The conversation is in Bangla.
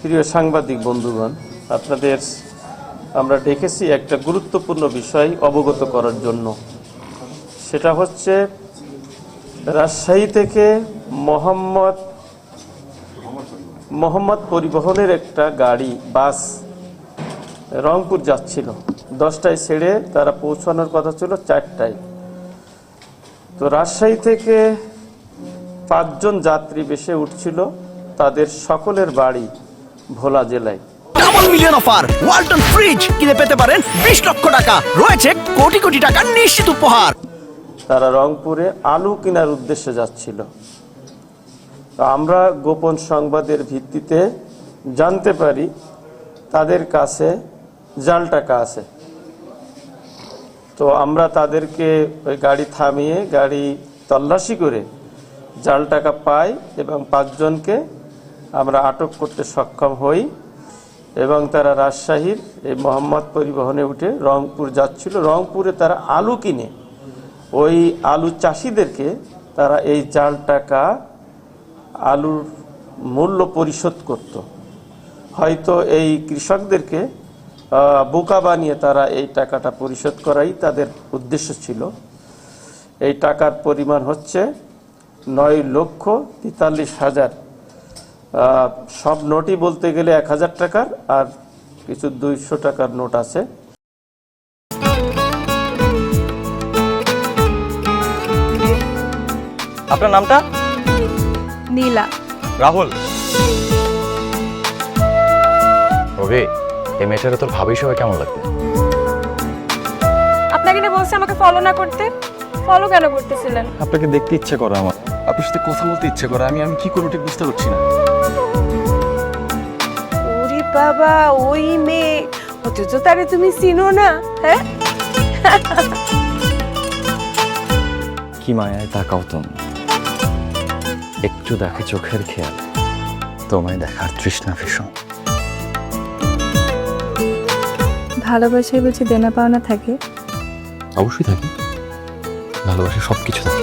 প্রিয় সাংবাদিক বন্ধুগণ, আপনাদের আমরা ডেকেছি একটা গুরুত্বপূর্ণ বিষয় অবগত করার জন্য। সেটা হচ্ছে রাজশাহী থেকে মোহাম্মদ পরিবহনের একটা গাড়ি বাস রংপুর যাচ্ছিল। 10টায় ছেড়ে তারা পৌঁছানোর কথা ছিল 4টায়। তো রাজশাহী থেকে 5 জন যাত্রী বেশে উঠছিল, তাদের সকলের বাড়ি ভোলা জেলায়। Double million offer Walton fridge কিনে পেতে পারেন 20 লক্ষ টাকা, রয়েছে কোটি কোটি টাকার নিশ্চিত উপহার। তারা রংপুরে আলু কেনার উদ্দেশ্যে যাচ্ছিল। তো আমরা গোপন সংবাদের ভিত্তিতে জানতে পারি তাদের কাছে জাল টাকা আছে। তো আমরা তাদেরকে ওই গাড়ি থামিয়ে গাড়ি তল্লাশি করে জাল টাকা পাই এবং 5 জনকে আমরা আটক করতে সক্ষম হই এবং তারা রাজশাহীর এই মোহাম্মদ পরিবহনে উঠে রংপুর যাচ্ছিল। রংপুরে তারা আলু কিনে ওই আলু চাষিদেরকে তারা এই জাল টাকা আলুর মূল্য পরিশোধ করত। হয়তো এই কৃষকদেরকে বোকা বানিয়ে তারা এই টাকাটা পরিশোধ করাই তাদের উদ্দেশ্য ছিল। এই টাকার পরিমাণ হচ্ছে 9,43,000। সব নোটই বলতে গেলে 1000 টাকার, আর কিছু 200 টাকার নোট আছে। আপনার নামটা? নীলা। রাহুল। রবি, এই মেয়েটারে তোর ভাবি সবাই কেমন লাগবে? আপনাকে না বলছে আমাকে ফলো না করতে? ফলো কেন করতেছিলেন? আপনাকে দেখতে ইচ্ছে করে আমার, আপনার সাথে কথা বলতে ইচ্ছে করে। আমি কি করব ঠিক বুঝতে পারছি না। ওরে বাবা, ওই মেয়ে, অথচ তারে তুমি চিনো না? হ্যাঁ, কি মায়ায় তাকাও তুমি, একটু দেখে চোখের খেয়াল, তোমায় দেখার তৃষ্ণা ভীষণ। ভালোবাসায় বুঝি দেনা পাওনা থাকে? অবশ্যই থাকে, ভালোবাসা সবকিছু থাকে।